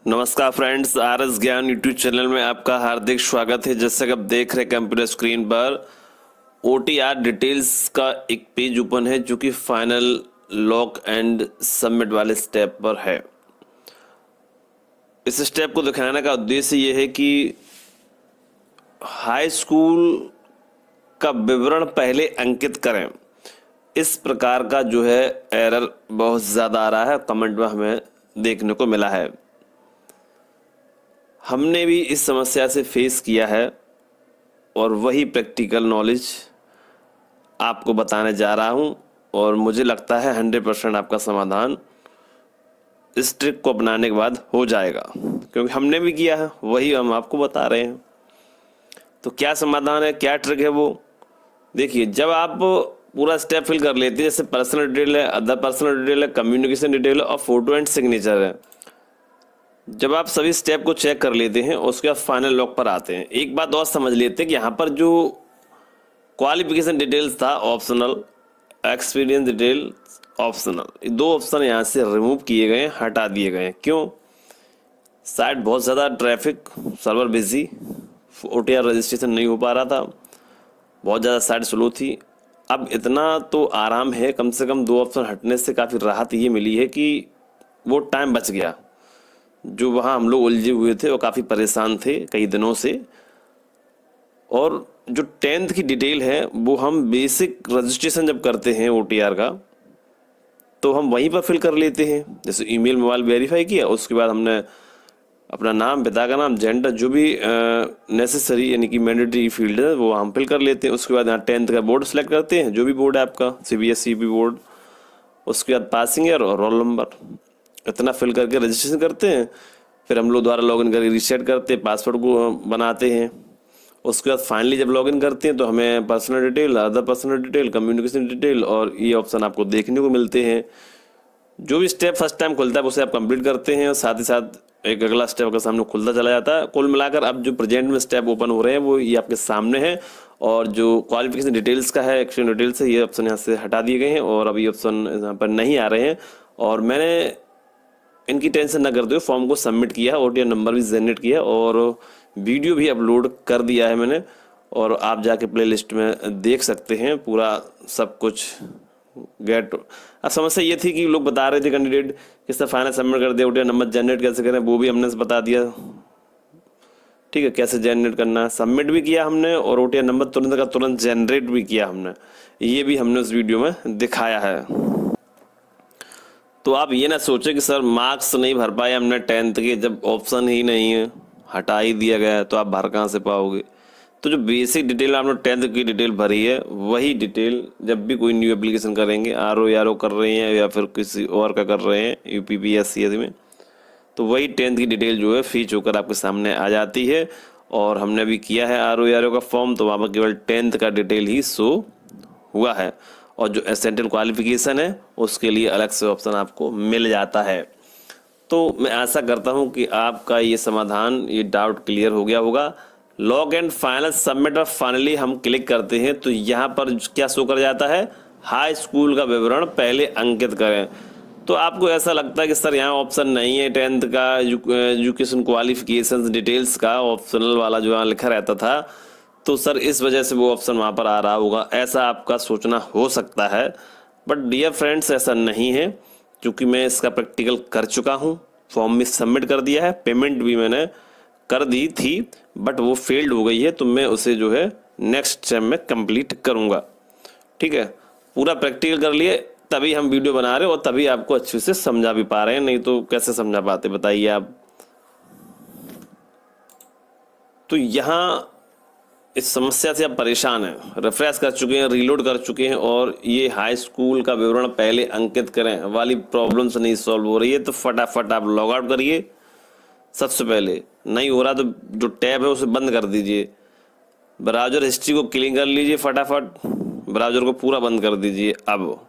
नमस्कार friends, RS ज्ञान YouTube channel में आपका हार्दिक स्वागत है। जैसे कि आप देख रहे हैं कंप्यूटर स्क्रीन पर OTR डिटेल्स का एक पेज ओपन है जो कि फाइनल लॉक एंड सबमिट वाले स्टेप पर है। इस स्टेप को दिखाने का उद्देश्य ये है कि हाई स्कूल का विवरण पहले अंकित करें। इस प्रकार का जो है एरर बहुत ज़्यादा आ रहा है, कमेंट में हमें देखने को मिला है। हमने भी इस समस्या से फेस किया है और वही प्रैक्टिकल नॉलेज आपको बताने जा रहा हूं और मुझे लगता है 100% आपका समाधान इस ट्रिक को अपनाने के बाद हो जाएगा, क्योंकि हमने भी किया है, वही हम आपको बता रहे हैं। तो क्या समाधान है, क्या ट्रिक है वो देखिए। जब आप पूरा स्टेप फिल कर लेते हैं, जैसे पर्सनल डिटेल है, अदर पर्सनल डिटेल है, कम्युनिकेशन डिटेल है और फोटो एंड सिग्नेचर है, जब आप सभी स्टेप को चेक कर लेते हैं उसके बाद फाइनल लॉक पर आते हैं, एक बात और समझ लेते हैं कि यहाँ पर जो क्वालिफिकेशन डिटेल्स था ऑप्शनल, एक्सपीरियंस डिटेल ऑप्शनल, ये दो ऑप्शन यहाँ से रिमूव किए गए हैं, हटा दिए गए हैं। क्यों? साइट बहुत ज़्यादा traffic, server busy, OTR registration नहीं हो पा रहा था, बहुत ज़्यादा साइट स्लो थी। अब इतना तो आराम है, कम से कम दो ऑप्शन हटने से काफ़ी राहत ये मिली है कि वो टाइम बच गया। जो वहाँ हम लोग उलझे हुए थे वो काफ़ी परेशान थे कई दिनों से। और जो 10th की डिटेल है वो हम बेसिक रजिस्ट्रेशन जब करते हैं OTR का, तो हम वहीं पर फिल कर लेते हैं। जैसे ईमेल मोबाइल वेरीफाई किया, उसके बाद हमने अपना नाम, पिता का नाम, जेंडर, जो भी नेसेसरी यानी कि मैंडेटरी फील्ड है वो हम फिल कर लेते हैं। उसके बाद यहाँ 10th का बोर्ड सेलेक्ट करते हैं, जो भी बोर्ड है आपका, CBSE बोर्ड। उसके बाद पासिंग ईयर और रोल नंबर, इतना फिल करके रजिस्ट्रेशन करते हैं। फिर हम लोग दोबारा लॉगिन करके रीसेट करते हैं, पासवर्ड को बनाते हैं। उसके बाद फाइनली जब लॉगिन करते हैं तो हमें personal detail, other personal detail, communication detail और ये ऑप्शन आपको देखने को मिलते हैं। जो भी स्टेप फर्स्ट टाइम खुलता है उसे आप कंप्लीट करते हैं और साथ ही साथ एक अगला स्टेप आपके सामने खुलता चला जाता है। कुल मिलाकर अब जो प्रेजेंट में स्टेप ओपन हो रहे हैं वो ये आपके सामने है। और जो क्वालिफिकेशन डिटेल्स का है, एक्सपीरियंस डिटेल्स है, ये ऑप्शन यहाँ से हटा दिए गए हैं और अब ये ऑप्शन यहाँ पर नहीं आ रहे हैं। और मैंने इनकी टेंशन ना करते हुए फॉर्म को सबमिट किया है, OTR नंबर भी जनरेट किया और वीडियो भी अपलोड कर दिया है मैंने। और आप जाके प्लेलिस्ट में देख सकते हैं पूरा सब कुछ गेट। अब समस्या ये थी कि लोग बता रहे थे कैंडिडेट किस तरह फाइनल सबमिट कर दिया, OTR नंबर जनरेट कैसे करें वो भी हमने बता दिया। ठीक है, कैसे जनरेट करना है, सबमिट भी किया हमने और OTR नंबर तुरंत का तुरंत जनरेट भी किया हमने, ये भी हमने उस वीडियो में दिखाया है। तो आप ये ना सोचे कि सर मार्क्स नहीं भर पाए हमने 10th के, जब ऑप्शन ही नहीं है, हटा ही दिया गया है, तो आप भर कहाँ से पाओगे। तो जो बेसिक डिटेल आपने 10th की डिटेल भरी है वही डिटेल जब भी कोई न्यू एप्लीकेशन करेंगे, RO कर रहे हैं या फिर किसी और का कर रहे हैं UPPSC में, तो वही 10th की डिटेल जो है फीच होकर आपके सामने आ जाती है। और हमने भी किया है RO का फॉर्म, तो वहाँ पर केवल 10th का डिटेल ही शो हुआ है और जो एसेंशियल क्वालिफिकेशन है उसके लिए अलग से ऑप्शन आपको मिल जाता है। तो मैं आशा करता हूं कि आपका ये समाधान, ये डाउट क्लियर हो गया होगा। लॉग एंड फाइनल सबमिट और फाइनली हम क्लिक करते हैं तो यहाँ पर क्या शो कर जाता है, हाई स्कूल का विवरण पहले अंकित करें। तो आपको ऐसा लगता है कि सर यहाँ ऑप्शन नहीं है 10th का एजुकेशन क्वालिफिकेशन डिटेल्स का, ऑप्शनल वाला जो यहाँ लिखा रहता था, तो सर इस वजह से वो ऑप्शन वहाँ पर आ रहा होगा, ऐसा आपका सोचना हो सकता है। बट डियर फ्रेंड्स, ऐसा नहीं है, क्योंकि मैं इसका प्रैक्टिकल कर चुका हूँ, फॉर्म भी सबमिट कर दिया है, पेमेंट भी मैंने कर दी थी, बट वो फेल्ड हो गई है, तो मैं उसे जो है नेक्स्ट टाइम में कंप्लीट करूँगा। ठीक है, पूरा प्रैक्टिकल कर लिए तभी हम वीडियो बना रहे हैं और तभी आपको अच्छे से समझा भी पा रहे हैं, नहीं तो कैसे समझा पाते बताइए आप। तो यहाँ इस समस्या से आप परेशान हैं, रिफ्रेश कर चुके हैं, रीलोड कर चुके हैं और ये हाई स्कूल का विवरण पहले अंकित करें वाली प्रॉब्लम से नहीं सॉल्व हो रही है, तो फटाफट आप लॉग आउट करिए। सबसे पहले नहीं हो रहा तो जो टैब है उसे बंद कर दीजिए, ब्राउजर हिस्ट्री को क्लीन कर लीजिए, फटाफट ब्राउजर को पूरा बंद कर दीजिए। अब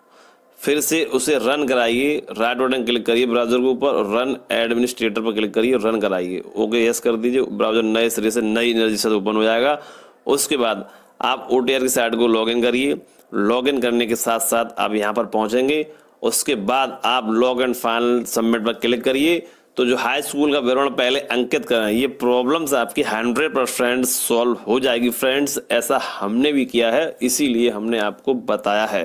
फिर से उसे रन कराइए, राइट बटन क्लिक करिए ब्राउजर के ऊपर, रन एडमिनिस्ट्रेटर पर क्लिक करिए, रन कराइए, ओके यस कर दीजिए। ब्राउजर नए सिरे से नई एनर्जी से ओपन हो जाएगा। उसके बाद आप OTR की साइट को लॉगिन करिए, लॉगिन करने के साथ साथ आप यहाँ पर पहुँचेंगे। उसके बाद आप लॉग एंड फाइनल सबमिट पर क्लिक करिए, तो जो हाई स्कूल का विवरण पहले अंकित करें, ये प्रॉब्लम्स आपकी 100% सॉल्व हो जाएगी फ्रेंड्स। ऐसा हमने भी किया है, इसीलिए हमने आपको बताया है,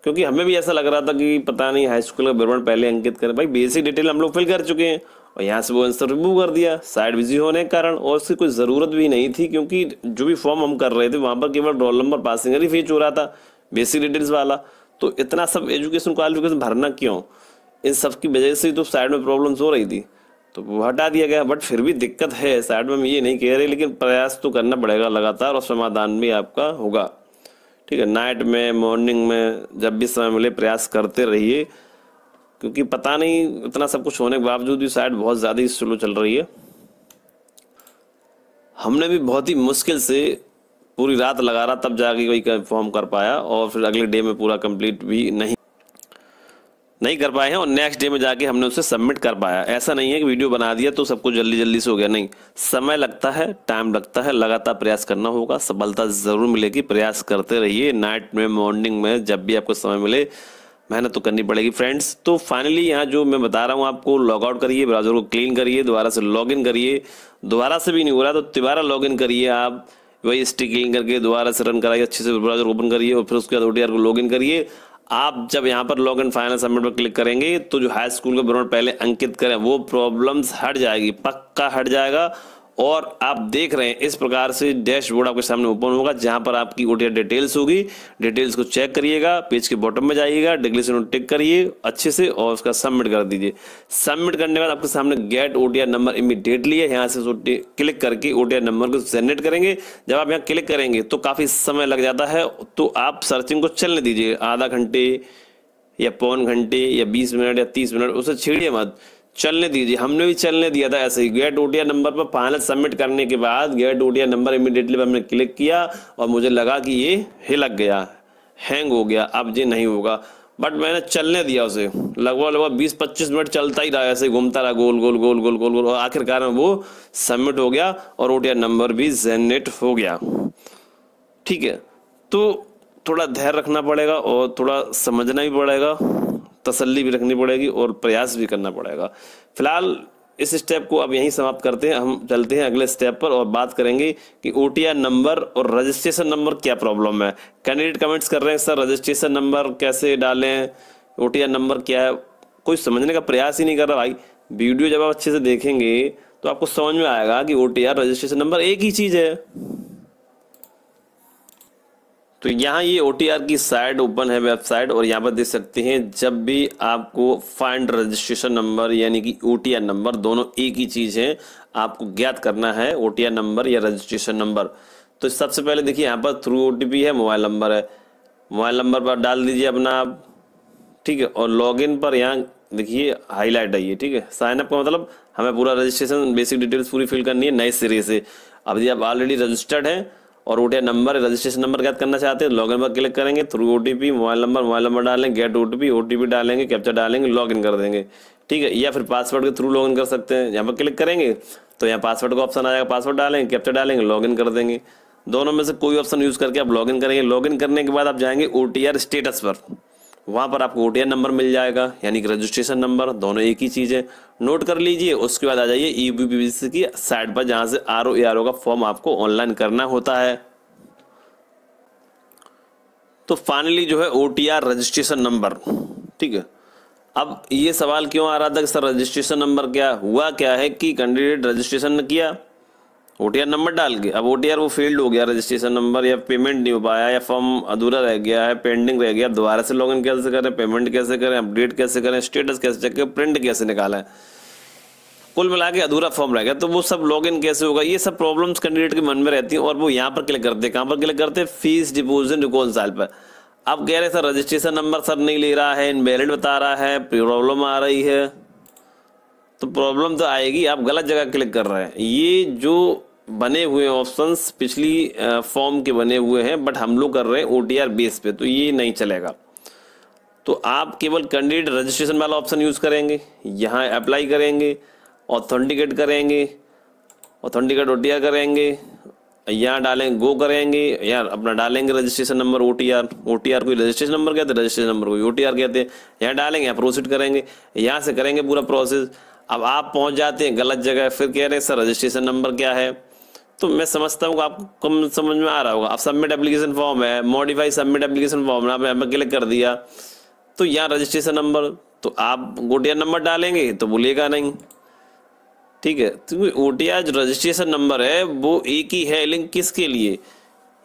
क्योंकि हमें भी ऐसा लग रहा था कि पता नहीं हाई स्कूल का विवरण पहले अंकित करें। भाई बेसिक डिटेल हम लोग फिल कर चुके हैं और यहाँ से वो आंसर रिमूव कर दिया साइड बिजी होने के कारण, और उसकी कोई ज़रूरत भी नहीं थी, क्योंकि जो भी फॉर्म हम कर रहे थे वहाँ पर केवल रोल नंबर पासिंग ही फेच हो रहा था, बेसिक डिटेल्स वाला। तो इतना सब एजुकेशन क्वालिफिकेशन भरना क्यों? इन सब की वजह से तो साइड में प्रॉब्लम्स हो रही थी, तो वो हटा दिया गया। बट फिर भी दिक्कत है साइड में, हम ये नहीं कह रहे, लेकिन प्रयास तो करना पड़ेगा लगातार और समाधान भी आपका होगा। ठीक है, नाइट में, मॉर्निंग में, जब भी समय मिले प्रयास करते रहिए, क्योंकि पता नहीं इतना सब कुछ होने के बावजूद भी साइड बहुत ज़्यादा ही स्लो चल रही है। हमने भी बहुत ही मुश्किल से पूरी रात लगा रहा, तब जाके कोई फॉर्म कर पाया, और फिर अगले डे में पूरा कंप्लीट भी नहीं कर पाए हैं, और नेक्स्ट डे में जाके हमने उसे सबमिट कर पाया। ऐसा नहीं है कि वीडियो बना दिया तो सब कुछ जल्दी जल्दी से हो गया, नहीं, समय लगता है, टाइम लगता है, लगातार प्रयास करना होगा, सफलता जरूर मिलेगी। प्रयास करते रहिए, नाइट में, मॉर्निंग में, जब भी आपको समय मिले मेहनत तो करनी पड़ेगी फ्रेंड्स। तो फाइनली यहाँ जो मैं बता रहा हूँ आपको, लॉग आउट करिए, ब्राउजर को क्लीन करिए, दोबारा से लॉग इन करिए, दोबारा से भी नहीं हो रहा तो दोबारा लॉग इन करिए, आप वही स्टिक क्लीन करके दोबारा से रन कराइए, अच्छे से ब्राउजर ओपन करिए, और फिर उसके बाद OTR को लॉग इन करिए। आप जब यहाँ पर लॉग इन फाइनल सबमिट पर क्लिक करेंगे तो जो हाई स्कूल का विवरण पहले अंकित करें वो प्रॉब्लम्स हट जाएगी, पक्का हट जाएगा। और आप देख रहे हैं इस प्रकार से डैशबोर्ड आपके सामने ओपन होगा, जहां पर आपकी OTR डिटेल्स होगी। डिटेल्स को चेक करिएगा, पेज के बॉटम में जाइएगा, डिक्लेरेशन को टिक करिए अच्छे से और उसका सबमिट कर दीजिए। सबमिट करने के बाद आपके सामने गेट OTR नंबर इमीडिएटली है, यहाँ से क्लिक करके OTR नंबर को जनरेट करेंगे। जब आप यहाँ क्लिक करेंगे तो काफ़ी समय लग जाता है, तो आप सर्चिंग को चलने दीजिए, आधा घंटे या पौन घंटे या 20 मिनट या 30 मिनट, उसे छेड़िए मत, चलने दीजिए। हमने भी चलने दिया था ऐसे ही। गेट OTR नंबर पर फाइनल सबमिट करने के बाद गेट OTR नंबर इमीडिएटली हमने क्लिक किया और मुझे लगा कि ये हिलक गया, हैंग हो गया, अब ये नहीं होगा, बट मैंने चलने दिया उसे। लगभग 20-25 मिनट चलता ही रहा, ऐसे घूमता रहा गोल गोल गोल गोल गोल गोल, और आखिरकार में वो सबमिट हो गया और OTR नंबर भी जनरेट हो गया। ठीक है, तो थोड़ा धैर्य रखना पड़ेगा और थोड़ा समझना भी पड़ेगा, तसल्ली भी रखनी पड़ेगी और प्रयास भी करना पड़ेगा। फिलहाल इस स्टेप को अब यहीं समाप्त करते हैं, हम चलते हैं अगले स्टेप पर और बात करेंगे कि OTR नंबर और रजिस्ट्रेशन नंबर क्या प्रॉब्लम है। कैंडिडेट कमेंट्स कर रहे हैं सर रजिस्ट्रेशन नंबर कैसे डालें, OTR नंबर क्या है, कोई समझने का प्रयास ही नहीं कर रहा। भाई वीडियो जब आप अच्छे से देखेंगे तो आपको समझ में आएगा कि OTR रजिस्ट्रेशन नंबर एक ही चीज है। तो यहाँ ये OTR की साइट ओपन है, वेबसाइट, और यहाँ पर देख सकते हैं जब भी आपको फाइंड रजिस्ट्रेशन नंबर यानी कि OTR नंबर, दोनों एक ही चीज़ है, आपको ज्ञात करना है OTR नंबर या रजिस्ट्रेशन नंबर। तो सबसे पहले देखिए यहाँ पर थ्रू OTP है, मोबाइल नंबर है, मोबाइल नंबर पर डाल दीजिए अपना आप, ठीक है। और लॉगिन पर यहाँ देखिए हाईलाइट है ये, ठीक है। साइन अप का मतलब हमें पूरा रजिस्ट्रेशन बेसिक डिटेल्स पूरी फिल करनी है नए सिरे से। अब यदि आप ऑलरेडी रजिस्टर्ड हैं और OTR नंबर रजिस्ट्रेशन नंबर ज्ञात करना चाहते हैं, लॉगिन पर क्लिक करेंगे, थ्रू OTP मोबाइल नंबर डालेंगे, गेट OTP डालेंगे, कैप्चा डालेंगे, लॉगिन कर देंगे, ठीक है। या फिर पासवर्ड के थ्रू लॉगिन कर सकते हैं, यहाँ पर क्लिक करेंगे तो यहाँ पासवर्ड का ऑप्शन आ जाएगा, पासवर्ड डालेंगे, कैप्चा डालेंगे, लॉगिन कर देंगे। दोनों में से कोई ऑप्शन यूज़ करके आप लॉगिन करेंगे। लॉगिन करने के बाद आप जाएंगे OTR स्टेटस पर, वहाँ पर आपको OTR नंबर मिल जाएगा यानी कि रजिस्ट्रेशन नंबर, दोनों एक ही चीज़ है, नोट कर लीजिए। उसके बाद आ जाइए EBPBC की साइट पर, जहाँ से RO का फॉर्म आपको ऑनलाइन करना होता है। तो फाइनली जो है OTR रजिस्ट्रेशन नंबर, ठीक है। अब ये सवाल क्यों आ रहा था कि सर रजिस्ट्रेशन नंबर क्या हुआ, क्या है कि कैंडिडेट रजिस्ट्रेशन किया OTR नंबर डाल के, अब OTR वो फेल्ड हो गया रजिस्ट्रेशन नंबर, या पेमेंट नहीं हो पाया, या फॉर्म अधूरा रह गया है, पेंडिंग रह गया, दोबारा से लॉगिन कैसे करें, पेमेंट कैसे करें, अपडेट कैसे करें, स्टेटस कैसे चेक करें, प्रिंट कैसे निकालें, कुल मिला के अधूरा फॉर्म रह गया, तो वो सब लॉगिन कैसे होगा, ये सब प्रॉब्लम्स कैंडिडेट के मन में रहती हैं। और वो यहाँ पर क्लिक करते हैं, कहाँ पर क्लिक करते हैं, फीस डिपोजिट रिकॉन्साइल पर। अब कह रहे सर रजिस्ट्रेशन नंबर सर नहीं ले रहा है, इनवैलिड बता रहा है, प्रॉब्लम आ रही है। तो प्रॉब्लम तो आएगी, आप गलत जगह क्लिक कर रहे हैं। ये जो बने हुए ऑप्शंस पिछली फॉर्म के बने हुए हैं, बट हम लोग कर रहे हैं OTR बेस पे, तो ये नहीं चलेगा। तो आप केवल कैंडिडेट रजिस्ट्रेशन वाला ऑप्शन यूज़ करेंगे, यहाँ अप्लाई करेंगे, ऑथेंटिकेट करेंगे, ऑथेंटिकेट OTR करेंगे, यहाँ डालेंगे, गो करेंगे, यार अपना डालेंगे रजिस्ट्रेशन नंबर OTR, OTR को रजिस्ट्रेशन नंबर कहते हैं, रजिस्ट्रेशन नंबर को OTR कहते हैं। यहाँ डालेंगे, यहाँ प्रोसीड करेंगे, यहाँ से करेंगे पूरा प्रोसेस। अब आप पहुंच जाते हैं गलत जगह, फिर कह रहे हैं सर रजिस्ट्रेशन नंबर क्या है। तो मैं समझता हूँ आपको कम समझ में आ रहा होगा। अब सबमिट एप्लीकेशन फॉर्म है, मॉडिफाई सबमिट एप्लीकेशन फॉर्म, आप यहाँ पर क्लिक कर दिया तो यहाँ रजिस्ट्रेशन नंबर, तो आप OTR नंबर डालेंगे तो बोलेगा नहीं, ठीक है। तो OTR जो रजिस्ट्रेशन नंबर है वो एक ही है, लिंक किसके लिए,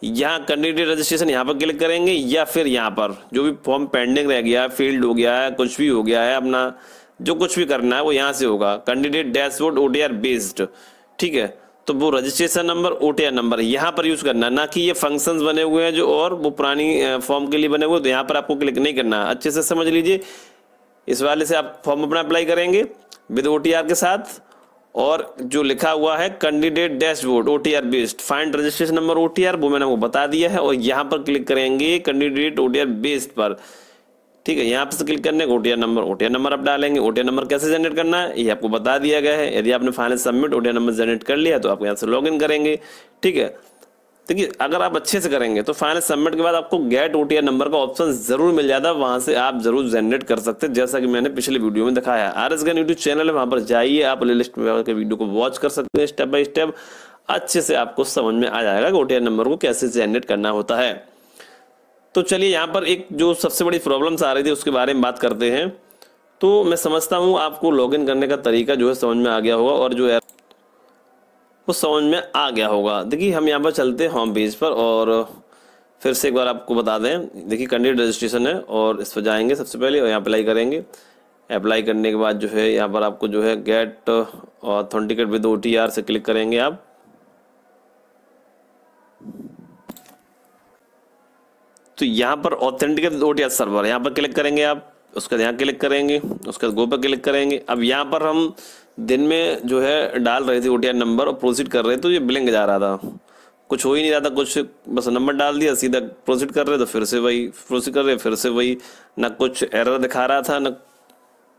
यहाँ कैंडिडेट रजिस्ट्रेशन यहाँ पर क्लिक करेंगे, या फिर यहाँ पर जो भी फॉर्म पेंडिंग रह गया है, फील्ड हो गया है, कुछ भी हो गया है, अपना जो कुछ भी करना है वो यहाँ से होगा, कैंडिडेट डैशबोर्ड OTR बेस्ड, ठीक है। तो वो रजिस्ट्रेशन नंबर OTR नंबर यहाँ पर यूज करना है, ना कि ये फंक्शंस बने हुए हैं जो और वो पुरानी फॉर्म के लिए बने हुए, तो यहाँ पर आपको क्लिक नहीं करना है। अच्छे से समझ लीजिए, इस वाले से आप फॉर्म अपना अप्लाई करेंगे विद OTR के साथ, और जो लिखा हुआ है candidate dashboard OTR based, find registration number OTR, वो मैंने आपको बता दिया है, और यहाँ पर क्लिक करेंगे कैंडिडेट OTR बेस्ड पर, ठीक है। यहाँ पर क्लिक करने OTR नंबर आप डालेंगे। OTR नंबर कैसे जनरेट करना है ये आपको बता दिया गया है। यदि आपने final submit OTR number generate कर लिया तो आप यहाँ से लॉगिन करेंगे, ठीक है। देखिए अगर आप अच्छे से करेंगे तो फाइनल सबमिट के बाद आपको गेट OTR नंबर का ऑप्शन जरूर मिल जाता है, वहां से आप जरूर जनरेट कर सकते हैं, जैसा कि मैंने पिछले वीडियो में दिखाया। RS ज्ञान यूट्यूब चैनल है, वहां पर जाइए, आप प्लेलिस्ट में के वीडियो को वॉच कर सकते हैं, स्टेप बाय स्टेप अच्छे से आपको समझ में आ जाएगा कि OTR नंबर को कैसे जनरेट करना होता है। तो चलिए यहाँ पर एक जो सबसे बड़ी प्रॉब्लम्स आ रही थी उसके बारे में बात करते हैं। तो मैं समझता हूँ आपको लॉगिन करने का तरीका जो है समझ में आ गया होगा, और जो है वो समझ में आ गया होगा। देखिए हम यहाँ पर चलते हैं होम पेज पर, और फिर से एक बार आपको बता दें, देखिए कैंडिडेट रजिस्ट्रेशन है और इस पर जाएंगे सबसे पहले, और यहाँ अप्लाई करेंगे। अप्लाई करने के बाद जो है यहाँ पर आपको जो है गेट ऑथेंटिकेट विद OTR से क्लिक करेंगे आप। तो यहाँ पर ऑथेंटिकेट OTR सर्वर यहाँ पर क्लिक करेंगे आप, उसका यहाँ क्लिक करेंगे, उसका गो पर क्लिक करेंगे। अब यहाँ पर हम दिन में जो है डाल रहे थे OTR नंबर और प्रोसीड कर रहे थे, तो ये ब्लैंक जा रहा था, कुछ हो ही नहीं रहा था, कुछ बस नंबर डाल दिया, सीधा प्रोसीड कर रहे तो फिर से वही प्रोसीड कर रहे, फिर से वही, ना कुछ एरर दिखा रहा था, ना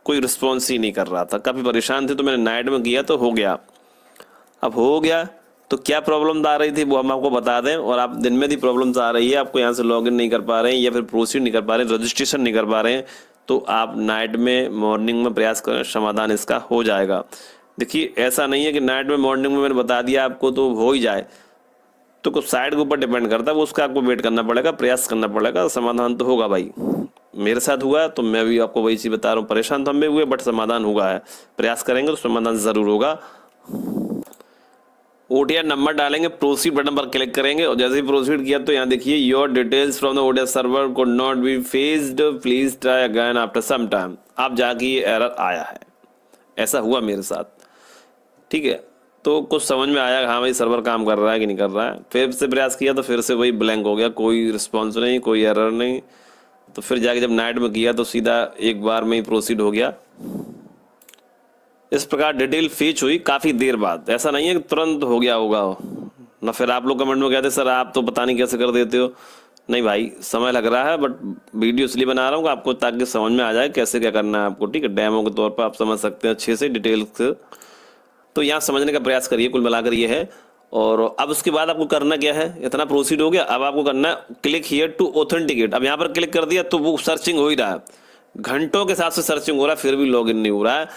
कोई रिस्पॉन्स ही नहीं कर रहा था। काफ़ी परेशान थे, तो मैंने नाइट में किया तो हो गया। अब हो गया तो क्या प्रॉब्लम आ रही थी वो हम आपको बता दें, और आप दिन में भी प्रॉब्लम्स आ रही है, आपको यहाँ से लॉगिन नहीं कर पा रहे हैं या फिर प्रोसीड नहीं कर पा रहे हैं, रजिस्ट्रेशन नहीं कर पा रहे हैं, तो आप नाइट में मॉर्निंग में प्रयास करें, समाधान इसका हो जाएगा। देखिए ऐसा नहीं है कि नाइट में मॉर्निंग में मैंने बता दिया आपको तो हो ही जाए, तो कुछ साइड के ऊपर डिपेंड करता है, वो उसका आपको वेट करना पड़ेगा, प्रयास करना पड़ेगा, समाधान तो होगा भाई। मेरे साथ हुआ तो मैं भी आपको वही चीज़ बता रहा हूँ, परेशान तो हम भी हुए बट समाधान हुआ है, प्रयास करेंगे तो समाधान ज़रूर होगा। OTR नंबर डालेंगे, प्रोसीड बटन पर क्लिक करेंगे, और जैसे ही प्रोसीड किया तो यहाँ देखिए your details from the OTR server could not be fetched, please try again after some time. आप जाके ये एरर आया है, ऐसा हुआ मेरे साथ, ठीक है। तो कुछ समझ में आया, हाँ भाई सर्वर काम कर रहा है कि नहीं कर रहा है, फिर से प्रयास किया तो फिर से वही ब्लैंक हो गया, कोई रिस्पॉन्स नहीं, कोई एरर नहीं। तो फिर जाके जब नाइट में किया तो सीधा एक बार में ही प्रोसीड हो गया। इस प्रकार डिटेल फेच हुई काफ़ी देर बाद, ऐसा नहीं है कि तुरंत हो गया होगा ना। फिर आप लोग कमेंट में कहते सर आप तो पता नहीं कैसे कर देते हो, नहीं भाई समय लग रहा है, बट वीडियो इसलिए बना रहा हूँ आपको ताकि समझ में आ जाए कैसे क्या करना है आपको, ठीक है। डेमो के तौर पर आप समझ सकते हैं अच्छे से डिटेल से, तो यहाँ समझने का प्रयास करिए, कुल मिलाकर ये है। और अब उसके बाद आपको करना क्या है, इतना प्रोसीड हो गया, अब आपको करना है क्लिक हियर टू ऑथेंटिकेट। अब यहाँ पर क्लिक कर दिया तो वो सर्चिंग हो ही रहा है, घंटों के हिसाब से सर्चिंग हो रहा है, फिर भी लॉगिन नहीं हो रहा है,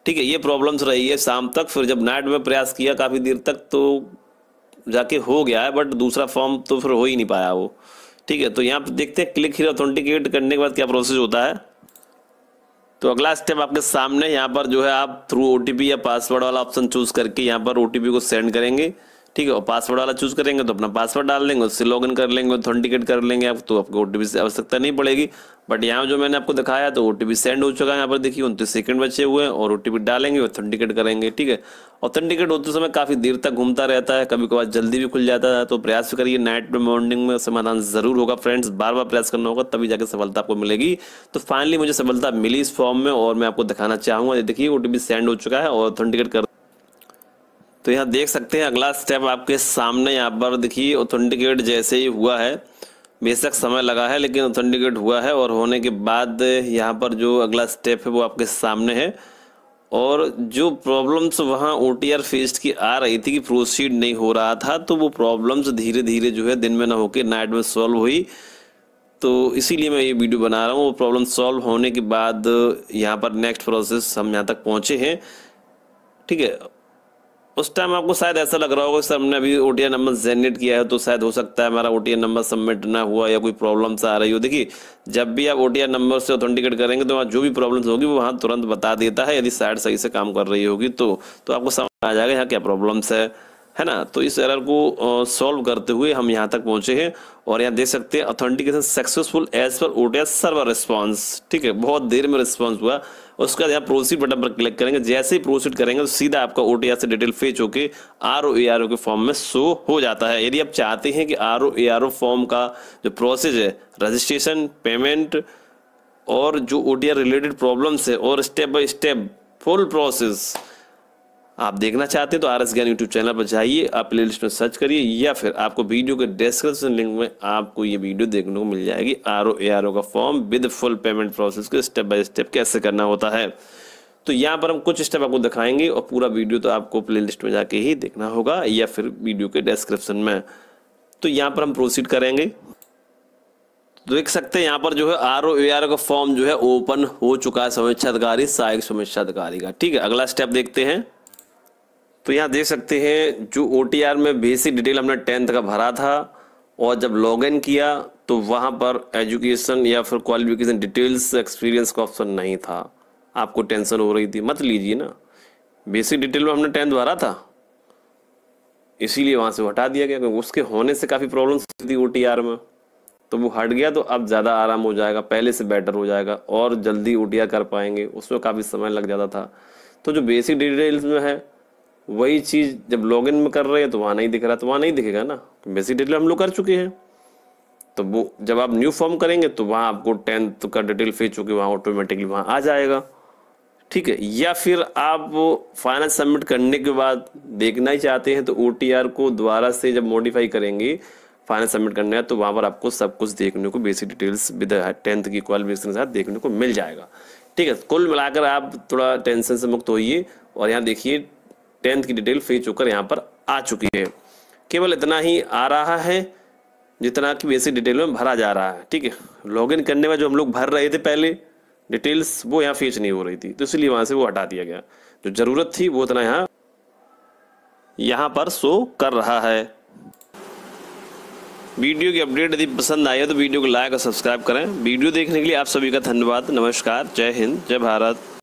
ठीक है। ये प्रॉब्लम्स रही है शाम तक, फिर जब नाइट में प्रयास किया काफ़ी देर तक तो जाके हो गया है, बट दूसरा फॉर्म तो फिर हो ही नहीं पाया वो, ठीक है। तो यहाँ पर देखते हैं क्लिक हियर ऑथेंटिकेट करने के बाद क्या प्रोसेस होता है। तो अगला स्टेप आपके सामने, यहाँ पर जो है आप थ्रू OTP या पासवर्ड वाला ऑप्शन चूज करके यहाँ पर OTP को सेंड करेंगे, ठीक है। और पासवर्ड वाला चूज करेंगे तो अपना पासवर्ड डाल देंगे, उससे लॉगिन कर लेंगे, ऑथेंटिकेट कर लेंगे आप, तो आपको OTP से आवश्यकता नहीं पड़ेगी। बट यहाँ जो मैंने आपको दिखाया तो OTP सेंड हो चुका है, यहाँ पर देखिए 29 सेकंड बचे हुए हैं, और OTP डालेंगे, ऑथेंटिकेट करेंगे, ठीक है। ऑथेंटिकेट होते समय काफ़ी देर तक घूमता रहता है, कभी कभार जल्दी भी खुल जाता है, तो प्रयास करिए नाइट में मॉर्निंग में समाधान जरूर होगा फ्रेंड्स, बार बार प्रयास करना होगा तभी जाकर सफलता आपको मिलेगी। तो फाइनली मुझे सफलता मिली इस फॉर्म में, और मैं आपको दिखाना चाहूँगा, देखिए OTP सेंड हो चुका है और ऑथेंटिकेट कर, तो यहाँ देख सकते हैं अगला स्टेप आपके सामने, यहाँ पर देखिए ऑथेंटिकेट जैसे ही हुआ है, बेशक समय लगा है लेकिन ऑथेंटिकेट हुआ है, और होने के बाद यहाँ पर जो अगला स्टेप है वो आपके सामने है। और जो प्रॉब्लम्स वहाँ OTR फेस्ड की आ रही थी कि प्रोसीड नहीं हो रहा था, तो वो प्रॉब्लम्स धीरे धीरे जो है दिन में ना होके नाइट में सॉल्व हुई। तो इसीलिए मैं ये वीडियो बना रहा हूँ। वो प्रॉब्लम सॉल्व होने के बाद यहाँ पर नेक्स्ट प्रोसेस हम यहाँ तक पहुँचे हैं, ठीक है। उस टाइम आपको शायद ऐसा लग रहा होगा सर हमने अभी OTR नंबर जनरेट किया है तो शायद हो सकता है हमारा OTR नंबर सबमिट ना हुआ या कोई प्रॉब्लम्स आ रही हो। देखिए, जब भी आप OTR नंबर से ऑथेंटिकेट करेंगे तो वहाँ जो भी प्रॉब्लम्स होगी वो वहाँ तुरंत बता देता है। यदि साइट सही से काम कर रही होगी तो आपको समझ आ जाएगा यहाँ क्या प्रॉब्लम्स है ना। तो इस एरर को सॉल्व करते हुए हम यहाँ तक पहुंचे हैं और यहाँ देख सकते हैं authentication successful as per OTR server response, ठीक है। बहुत देर में रिस्पांस हुआ। उसके बाद यहाँ प्रोसीड बटन पर क्लिक करेंगे। जैसे ही प्रोसीड करेंगे तो सीधा आपका OTR से डिटेल फेच होके RO ARO के फॉर्म में शो हो जाता है। यदि आप चाहते हैं कि RO ARO फॉर्म का जो प्रोसेस है, रजिस्ट्रेशन, पेमेंट और जो OTR रिलेटेड प्रॉब्लम्स है और step by step full process आप देखना चाहते हैं तो RS ज्ञान यूट्यूब चैनल पर जाइए, आप प्लेलिस्ट में सर्च करिए या फिर आपको वीडियो के डिस्क्रिप्शन लिंक में आपको ये वीडियो देखने को मिल जाएगी। RO ARO का form with full payment process को स्टेप बाय स्टेप कैसे करना होता है। तो यहाँ पर हम कुछ स्टेप आपको दिखाएंगे और पूरा वीडियो तो आपको प्लेलिस्ट में जाके ही देखना होगा या फिर वीडियो के डिस्क्रिप्शन में। तो यहाँ पर हम प्रोसीड करेंगे। तो देख सकते हैं यहाँ पर जो है RO ARO का फॉर्म जो है ओपन हो चुका है समीक्षा अधिकारी, सहायक समीक्षा अधिकारी का, ठीक है। अगला स्टेप देखते हैं। तो यहाँ देख सकते हैं जो OTR में बेसिक डिटेल हमने 10th का भरा था और जब लॉगिन किया तो वहाँ पर एजुकेशन या फिर क्वालिफिकेशन डिटेल्स एक्सपीरियंस का ऑप्शन नहीं था। आपको टेंशन हो रही थी, मत लीजिए ना, बेसिक डिटेल में हमने 10th भरा था इसीलिए वहाँ से हटा दिया गया, क्योंकि उसके होने से काफ़ी प्रॉब्लम्स थी OTR में। तो वो हट गया तो अब ज़्यादा आराम हो जाएगा, पहले से बेटर हो जाएगा और जल्दी OTR कर पाएंगे। उसमें काफ़ी समय लग जाता था। तो जो बेसिक डिटेल्स में है वही चीज़ जब लॉगिन में कर रहे हैं तो वहाँ नहीं दिख रहा, तो वहाँ नहीं दिखेगा ना, बेसिक डिटेल हम लोग कर चुके हैं। तो वो जब आप न्यू फॉर्म करेंगे तो वहाँ आपको 10th का डिटेल फेच होकर वहाँ ऑटोमेटिकली वहाँ आ जाएगा, ठीक है। या फिर आप फाइनल सबमिट करने के बाद देखना ही चाहते हैं तो OTR को दोबारा से जब मॉडिफाई करेंगे, फाइनल सबमिट करना है तो वहाँ पर आपको सब कुछ देखने को बेसिक डिटेल्स विद 10th की क्वालिफिकेशन के साथ देखने को मिल जाएगा, ठीक है। कुल मिलाकर आप थोड़ा टेंशन से मुक्त होइए और यहाँ देखिए 10th की डिटेल फेच होकर यहाँ पर आ चुकी है। केवल इतना ही आ रहा है जितना कि बेसिक डिटेल में भरा जा रहा है, ठीक है। लॉगिन करने में जो हम लोग भर रहे थे पहले डिटेल्स वो यहाँ फेच नहीं हो रही थी, तो इसलिए वहाँ से वो हटा दिया गया। जो ज़रूरत थी वो इतना यहाँ पर शो कर रहा है। वीडियो की अपडेट यदि पसंद आई है तो वीडियो को लाइक और सब्सक्राइब करें। वीडियो देखने के लिए आप सभी का धन्यवाद। नमस्कार, जय हिंद, जय भारत।